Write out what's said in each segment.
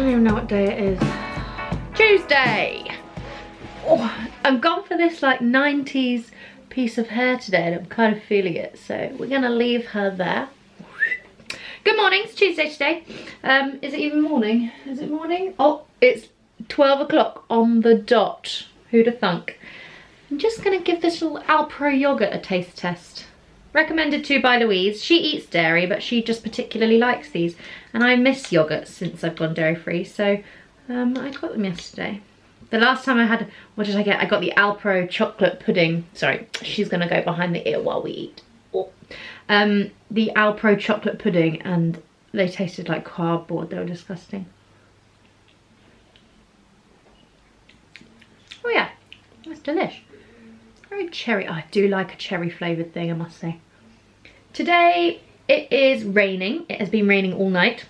don't even know what day it is. Tuesday! Oh, I'm gone for this like 90s piece of hair today and I'm kind of feeling it. So we're gonna leave her there. Good morning, it's Tuesday today. Is it even morning? Is it morning? Oh, it's 12 o'clock on the dot. Who'd have thunk? I'm just gonna give this little Alpro yogurt a taste test. Recommended to by Louise. She eats dairy, but she just particularly likes these. And I miss yogurt since I've gone dairy free, so I got them yesterday. The last time I had, what did I get? I got the Alpro chocolate pudding. Sorry, she's gonna go behind the ear while we eat. Oh. The Alpro chocolate pudding, and they tasted like cardboard. They were disgusting. Oh yeah, that's delish. Very cherry. Oh, I do like a cherry flavoured thing, I must say. Today it is raining. It has been raining all night,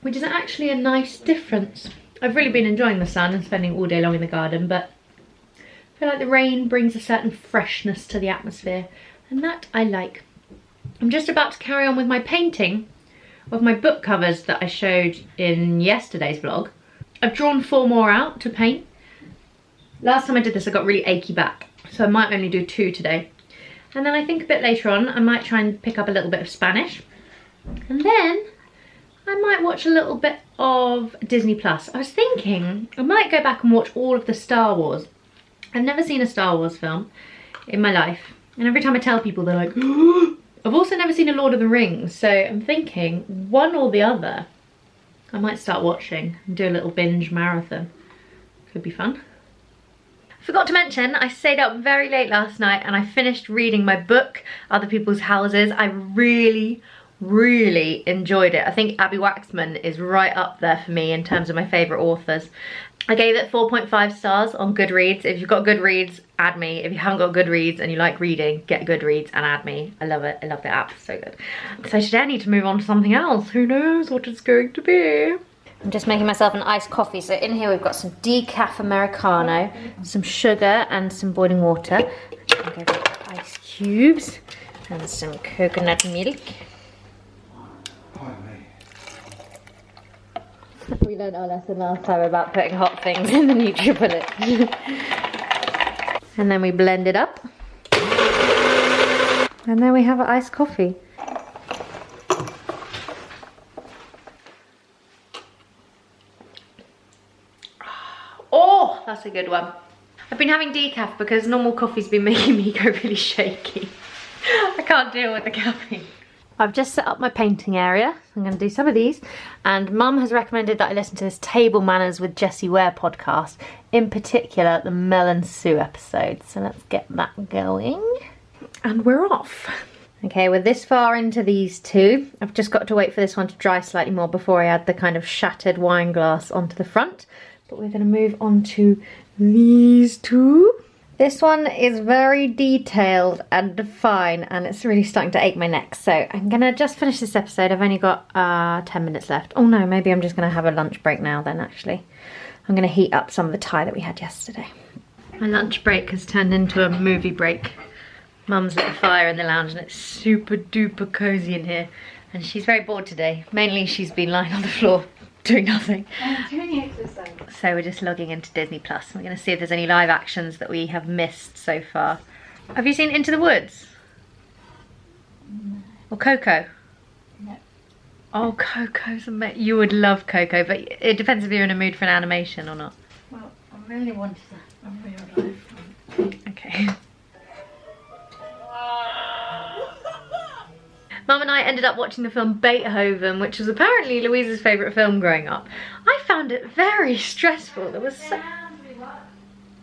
which is actually a nice difference. I've really been enjoying the sun and spending all day long in the garden, but I feel like the rain brings a certain freshness to the atmosphere, and that I like. I'm just about to carry on with my painting of my book covers that I showed in yesterday's vlog. I've drawn 4 more out to paint. Last time I did this I got really achy back, so I might only do 2 today. And then I think a bit later on I might try and pick up a little bit of Spanish. And then I might watch a little bit of Disney Plus. I was thinking I might go back and watch all of the Star Wars. I've never seen a Star Wars film in my life. And every time I tell people they're like, oh! I've also never seen a Lord of the Rings. So I'm thinking one or the other I might start watching and do a little binge marathon. Could be fun. Forgot to mention, I stayed up very late last night and I finished reading my book, Other People's Houses. I really enjoyed it. I think Abby Waxman is right up there for me in terms of my favourite authors. I gave it 4.5 stars on Goodreads. If you've got Goodreads, add me. If you haven't got Goodreads and you like reading, get Goodreads and add me. I love it. I love the app. It's so good. So today I need to move on to something else. Who knows what it's going to be? I'm just making myself an iced coffee. So in here we've got some decaf Americano, some sugar and some boiling water. I'm going to get ice cubes and some coconut milk. We learned our lesson last time about putting hot things in the NutriBullet. And then we blend it up. And then we have an iced coffee. Oh, that's a good one. I've been having decaf because normal coffee's been making me go really shaky. I can't deal with the caffeine. I've just set up my painting area. I'm going to do some of these. And Mum has recommended that I listen to this Table Manners with Jessie Ware podcast. In particular, the Mel and Sue episode. So let's get that going. And we're off. Okay, we're this far into these 2. I've just got to wait for this one to dry slightly more before I add the kind of shattered wine glass onto the front. But we're going to move on to these 2. This one is very detailed and fine and it's really starting to ache my neck. So I'm going to just finish this episode. I've only got 10 minutes left. Oh no, maybe I'm just going to have a lunch break now then actually. I'm going to heat up some of the Thai that we had yesterday. My lunch break has turned into a movie break. Mum's lit a fire in the lounge and it's super duper cozy in here. And she's very bored today. Mainly she's been lying on the floor doing nothing. Doing exercise. So we're just logging into Disney Plus. We're going to see if there's any live actions that we have missed so far. Have you seen Into the Woods? No. Or Coco? No. Oh, Coco's amazing. You would love Coco, but it depends if you're in a mood for an animation or not. Well, I really wanted a real life one. Okay. Mum and I ended up watching the film Beethoven, which was apparently Louise's favourite film growing up. I found it very stressful. There was so...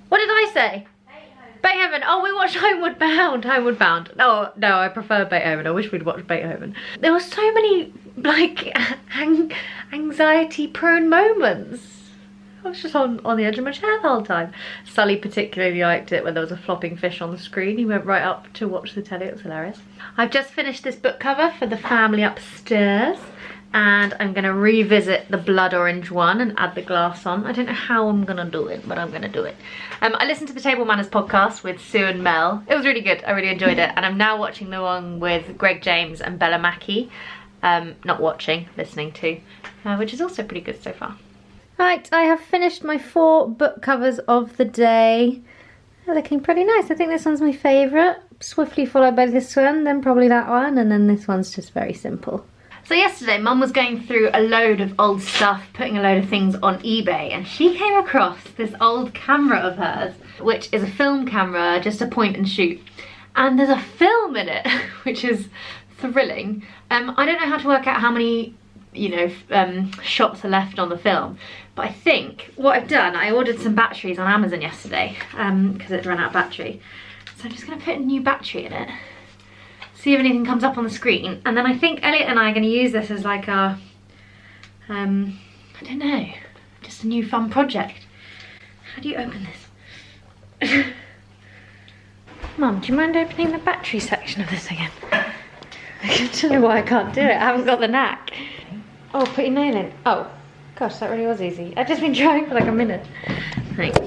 What did I say? Beethoven. Oh, we watched Homeward Bound. Homeward Bound. No, I prefer Beethoven. I wish we'd watched Beethoven. There were so many, like, anxiety-prone moments. I was just on the edge of my chair the whole time. Sully particularly liked it when there was a flopping fish on the screen. He went right up to watch the telly. It was hilarious. I've just finished this book cover for the family upstairs and I'm going to revisit the blood orange one and add the glass on. I don't know how I'm going to do it, but I'm going to do it. I listened to the Table Manners podcast with Sue and Mel. It was really good. I really enjoyed it. And I'm now watching the one with Greg James and Bella Mackie. Not watching, listening to, which is also pretty good so far. Right, I have finished my 4 book covers of the day. They're looking pretty nice. I think this one's my favourite. Swiftly followed by this one, then probably that one, and then this one's just very simple. So yesterday, Mum was going through a load of old stuff, putting a load of things on eBay, and she came across this old camera of hers, which is a film camera, just a point and shoot. And there's a film in it, which is thrilling. I don't know how to work out how many, shots are left on the film, but I think what I've done, I ordered some batteries on Amazon yesterday, because it ran out of battery. So I'm just gonna put a new battery in it, see if anything comes up on the screen, and then I think Elliot and I are gonna use this as like our, I don't know, just a new fun project. How do you open this? Mum, do you mind opening the battery section of this again? I don't know why I can't do it, I haven't got the knack. Oh, put your nail in. Oh, gosh, that really was easy. I've just been trying for like a minute. Thanks.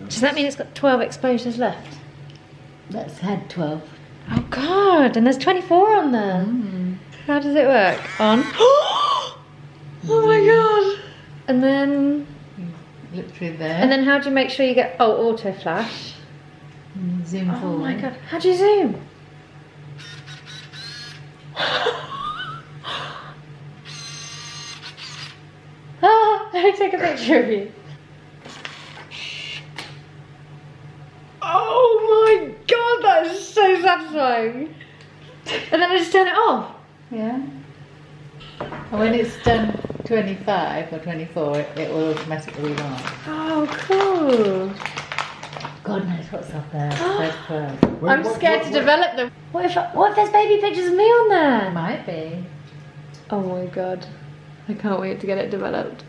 Does that mean it's got 12 exposures left? That's had 12. Oh God, and there's 24 on there. How does it work? On. Oh my God. And then... Look through there. And then how do you make sure you get... Oh, auto flash. Zoom forward. Oh my God, how do you zoom? Let me take a picture of you. Oh my God, that is so satisfying. And then I just turn it off. Yeah. And when it's done 25 or 24, it will automatically run. Oh, cool. God knows what's up there. I'm scared to develop them. What if there's baby pictures of me on there? Might be. Oh my God. I can't wait to get it developed.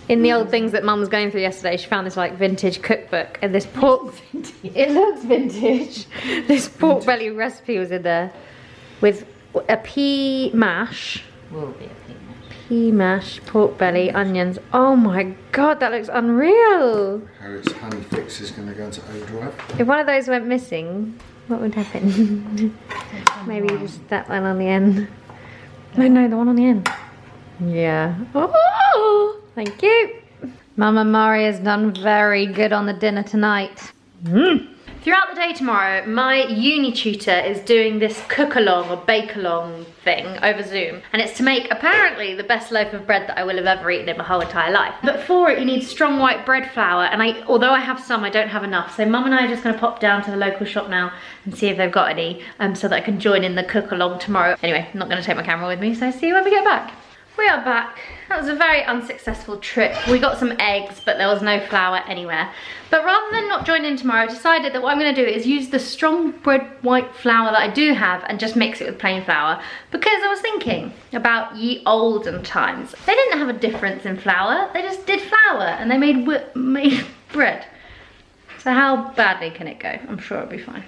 In the old things that Mum was going through yesterday, she found this like vintage cookbook, and this pork... It looks vintage. This pork belly recipe was in there with a pea mash. Will be a pea mash. Pea mash, pork belly, onions. Oh my God, that looks unreal. Harriet's honey fix is going to go into overdrive. If one of those went missing, what would happen? Maybe just that one on the end. No, the one on the end. Yeah. Oh, thank you. Mama Mari has done very good on the dinner tonight. Throughout the day tomorrow, my uni tutor is doing this cook-along or bake-along thing over Zoom. And it's to make, apparently, the best loaf of bread that I will have ever eaten in my whole entire life. But for it, you need strong white bread flour. And although I have some, I don't have enough. So Mum and I are just going to pop down to the local shop now and see if they've got any, so that I can join in the cook-along tomorrow. Anyway, I'm not going to take my camera with me, so see you when we get back. We are back. That was a very unsuccessful trip. We got some eggs, but there was no flour anywhere. But rather than not join in tomorrow, I decided that what I'm gonna do is use the strong bread white flour that I do have and just mix it with plain flour. Because I was thinking about ye olden times. They didn't have a difference in flour, they just did flour and they made bread. So how badly can it go? I'm sure it'll be fine.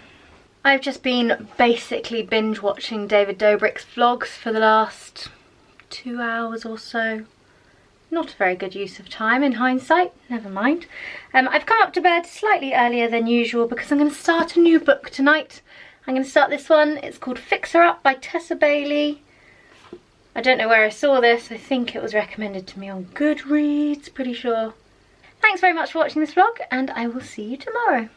I've just been basically binge watching David Dobrik's vlogs for the last 2 hours or so. Not a very good use of time in hindsight, never mind. I've come up to bed slightly earlier than usual because I'm going to start a new book tonight. I'm going to start this one. It's called Fix Her Up by Tessa Bailey. I don't know where I saw this. I think it was recommended to me on Goodreads, pretty sure. Thanks very much for watching this vlog, and I will see you tomorrow.